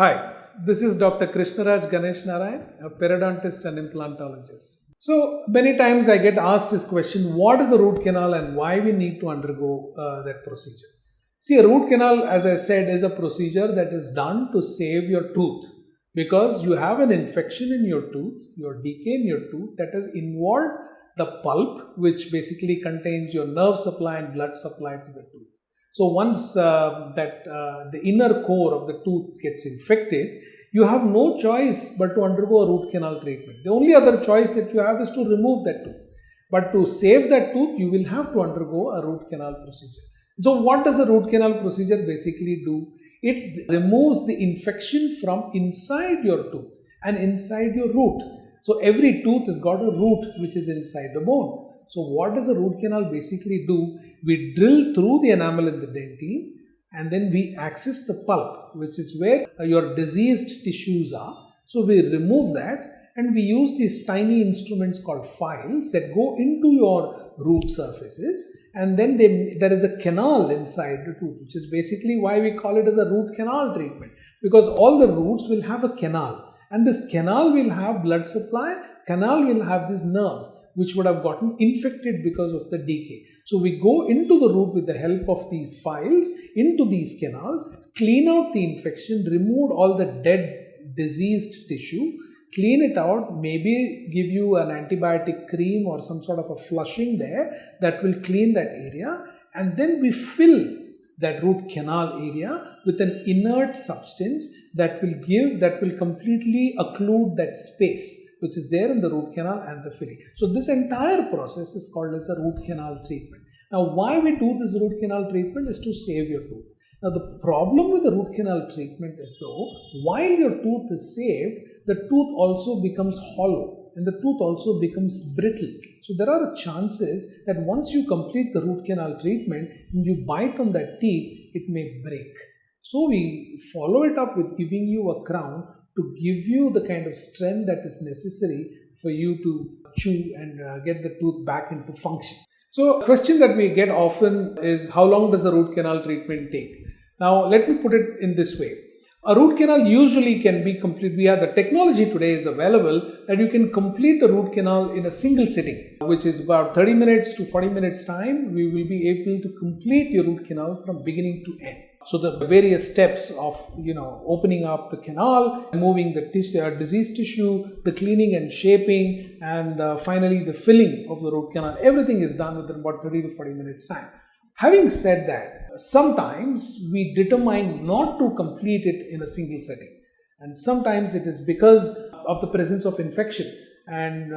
Hi, this is Dr. Krishna Raj Ganesh Narayan, a periodontist and implantologist. So many times I get asked this question, what is a root canal and why we need to undergo that procedure? See, a root canal, as I said, is a procedure that is done to save your tooth because you have an infection in your tooth, your decay in your tooth that has involved the pulp, which basically contains your nerve supply and blood supply to the tooth. So once the inner core of the tooth gets infected, you have no choice but to undergo a root canal treatment. The only other choice that you have is to remove that tooth. But to save that tooth, you will have to undergo a root canal procedure. So what does a root canal procedure basically do? It removes the infection from inside your tooth and inside your root. So every tooth has got a root which is inside the bone. So what does a root canal basically do? We drill through the enamel in the dentin and then we access the pulp, which is where your diseased tissues are. So we remove that and we use these tiny instruments called files that go into your root surfaces, and then there is a canal inside the tooth, which is basically why we call it as a root canal treatment, because all the roots will have a canal and this canal will have blood supply, canal will have these nerves which would have gotten infected because of the decay. So we go into the root with the help of these files into these canals, clean out the infection, remove all the dead diseased tissue, clean it out, maybe give you an antibiotic cream or some sort of a flushing there that will clean that area, and then we fill that root canal area with an inert substance that will completely occlude that space which is there in the root canal and the filling. So this entire process is called as a root canal treatment. Now why we do this root canal treatment is to save your tooth. Now the problem with the root canal treatment is though, while your tooth is saved, the tooth also becomes hollow and the tooth also becomes brittle. So there are chances that once you complete the root canal treatment and you bite on that teeth, it may break. So we follow it up with giving you a crown to give you the kind of strength that is necessary for you to chew and get the tooth back into function. So a question that we get often is, how long does the root canal treatment take? Now let me put it in this way. A root canal usually can be complete. The technology today is available that you can complete the root canal in a single sitting, which is about 30 minutes to 40 minutes time. We will be able to complete your root canal from beginning to end. So the various steps of opening up the canal, removing the diseased tissue, the cleaning and shaping, and finally the filling of the root canal, everything is done within about 30 to 40 minutes time. Having said that, sometimes we determine not to complete it in a single setting, and sometimes it is because of the presence of infection, and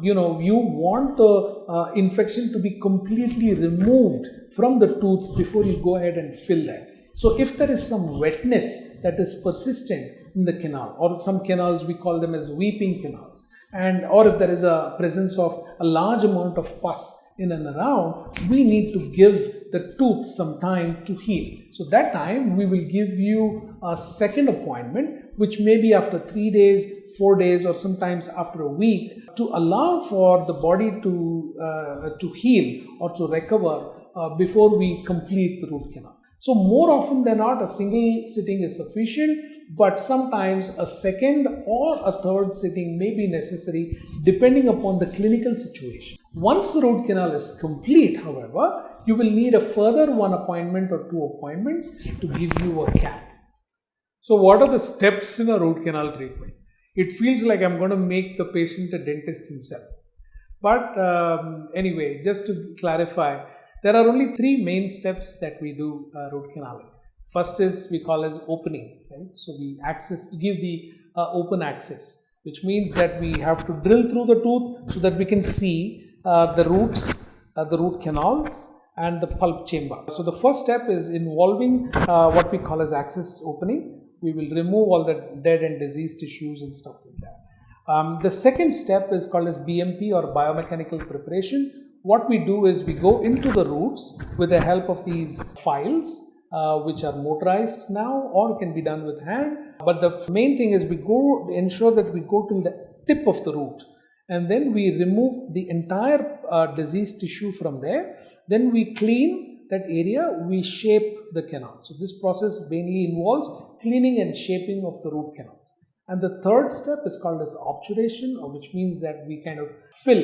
you want the infection to be completely removed from the tooth before you go ahead and fill that. So if there is some wetness that is persistent in the canal, or some canals we call them as weeping canals, or if there is a presence of a large amount of pus in and around, we need to give the tooth some time to heal. So that time we will give you a second appointment, which may be after 3 days, 4 days, or sometimes after a week, to allow for the body to heal or to recover before we complete the root canal. So more often than not, a single sitting is sufficient, but sometimes a second or a third sitting may be necessary depending upon the clinical situation. Once the root canal is complete, however, you will need a further 1 appointment or 2 appointments to give you a cap. So what are the steps in a root canal treatment? It feels like I'm going to make the patient a dentist himself. But anyway, just to clarify, there are only 3 main steps that we do root canal. First is we call as opening, right? So we give the open access, which means that we have to drill through the tooth so that we can see the roots, the root canals and the pulp chamber. So the first step is involving what we call as access opening. We will remove all the dead and diseased tissues and stuff like that. The second step is called as BMP, or biomechanical preparation. What we do is we go into the roots with the help of these files, which are motorized now or can be done with hand. But the main thing is we ensure that we go to the tip of the root, and then we remove the entire diseased tissue from there. Then we clean that area, we shape the canal. So this process mainly involves cleaning and shaping of the root canals. And the third step is called as obturation, which means that we kind of fill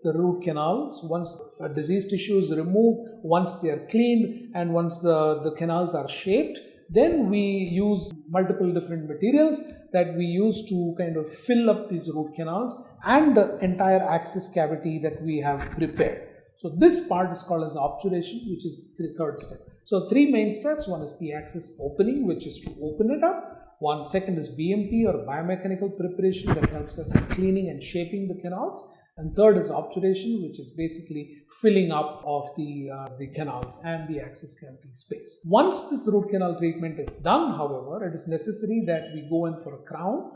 the root canals once the diseased tissue is removed, once they are cleaned, and once the canals are shaped. Then we use multiple different materials that we use to kind of fill up these root canals and the entire access cavity that we have prepared. So this part is called as obturation, which is the third step. So three main steps. One is the access opening, which is to open it up. One second is BMP or biomechanical preparation that helps us in cleaning and shaping the canals. And third is obturation, which is basically filling up of the canals and the access cavity space. Once this root canal treatment is done, however, it is necessary that we go in for a crown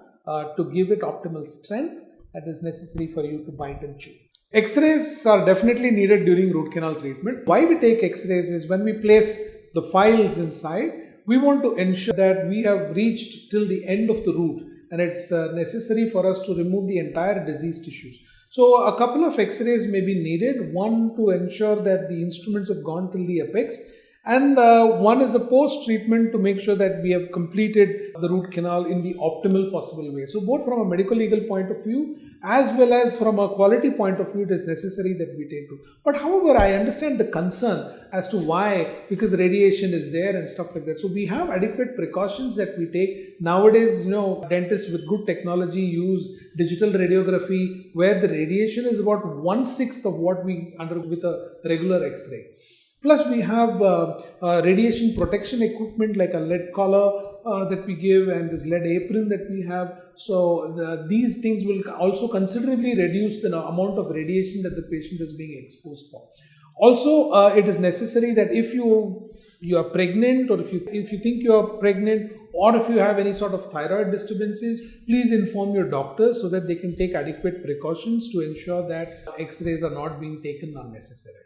to give it optimal strength that is necessary for you to bite and chew. X-rays are definitely needed during root canal treatment. Why we take X-rays is when we place the files inside, we want to ensure that we have reached till the end of the root, and it's necessary for us to remove the entire diseased tissues. So a couple of X-rays may be needed, one to ensure that the instruments have gone till the apex, and one is a post-treatment to make sure that we have completed the root canal in the optimal possible way. So both from a medical legal point of view as well as from a quality point of view, it is necessary that we take to. But however, I understand the concern as to why, because radiation is there and stuff like that. So we have adequate precautions that we take. Nowadays, dentists with good technology use digital radiography where the radiation is about 1/6 of what we undergo with a regular X-ray. Plus, we have radiation protection equipment like a lead collar that we give, and this lead apron that we have. So these things will also considerably reduce the amount of radiation that the patient is being exposed for. Also, it is necessary that if you are pregnant, or if you think you are pregnant, or if you have any sort of thyroid disturbances, please inform your doctors so that they can take adequate precautions to ensure that X-rays are not being taken unnecessarily.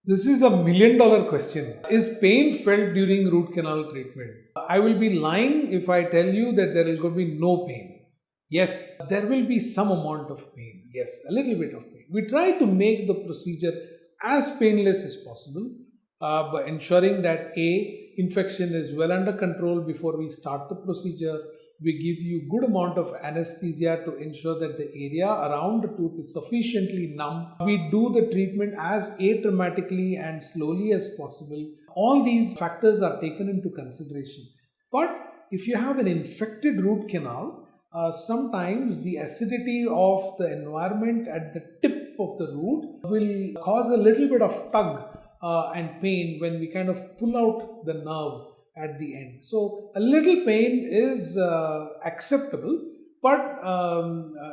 This is $1 million question. Is pain felt during root canal treatment? I will be lying if I tell you that there will be no pain. Yes, there will be some amount of pain. Yes, a little bit of pain. We try to make the procedure as painless as possible by ensuring that infection is well under control before we start the procedure. We give you good amount of anesthesia to ensure that the area around the tooth is sufficiently numb. We do the treatment as atraumatically and slowly as possible. All these factors are taken into consideration. But if you have an infected root canal, sometimes the acidity of the environment at the tip of the root will cause a little bit of tug and pain when we kind of pull out the nerve at the end. So a little pain is acceptable, but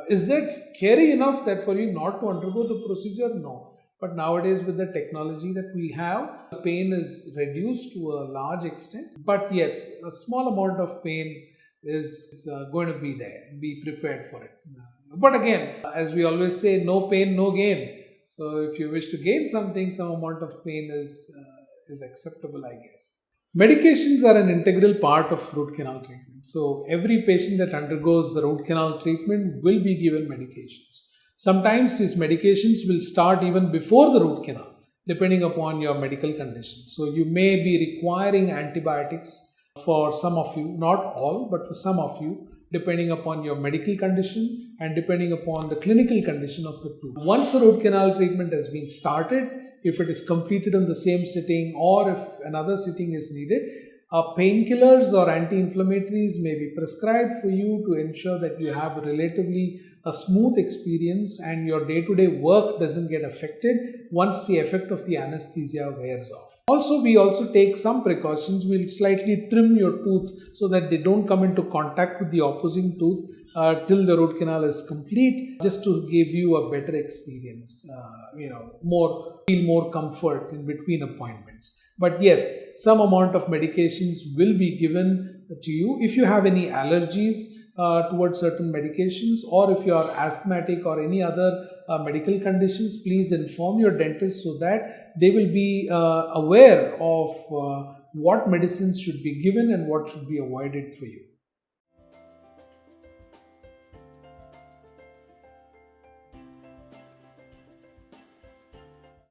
is that scary enough that for you not to undergo the procedure? No. But nowadays with the technology that we have, the pain is reduced to a large extent. But yes, a small amount of pain is going to be there. Be prepared for it. But again, as we always say, no pain, no gain. So if you wish to gain something, some amount of pain is acceptable, I guess. Medications are an integral part of root canal treatment. So every patient that undergoes the root canal treatment will be given medications. Sometimes these medications will start even before the root canal, depending upon your medical condition. So you may be requiring antibiotics for some of you, not all, but for some of you, depending upon your medical condition and depending upon the clinical condition of the tooth. Once the root canal treatment has been started, if it is completed in the same sitting or if another sitting is needed, painkillers or anti-inflammatories may be prescribed for you to ensure that you have a smooth experience and your day-to-day work doesn't get affected once the effect of the anesthesia wears off. Also, we also take some precautions. We'll slightly trim your tooth so that they don't come into contact with the opposing tooth till the root canal is complete, just to give you a better experience, feel more comfort in between appointments. But yes, some amount of medications will be given to you. If you have any allergies towards certain medications, or if you are asthmatic or any other medical conditions, please inform your dentist so that they will be aware of what medicines should be given and what should be avoided for you.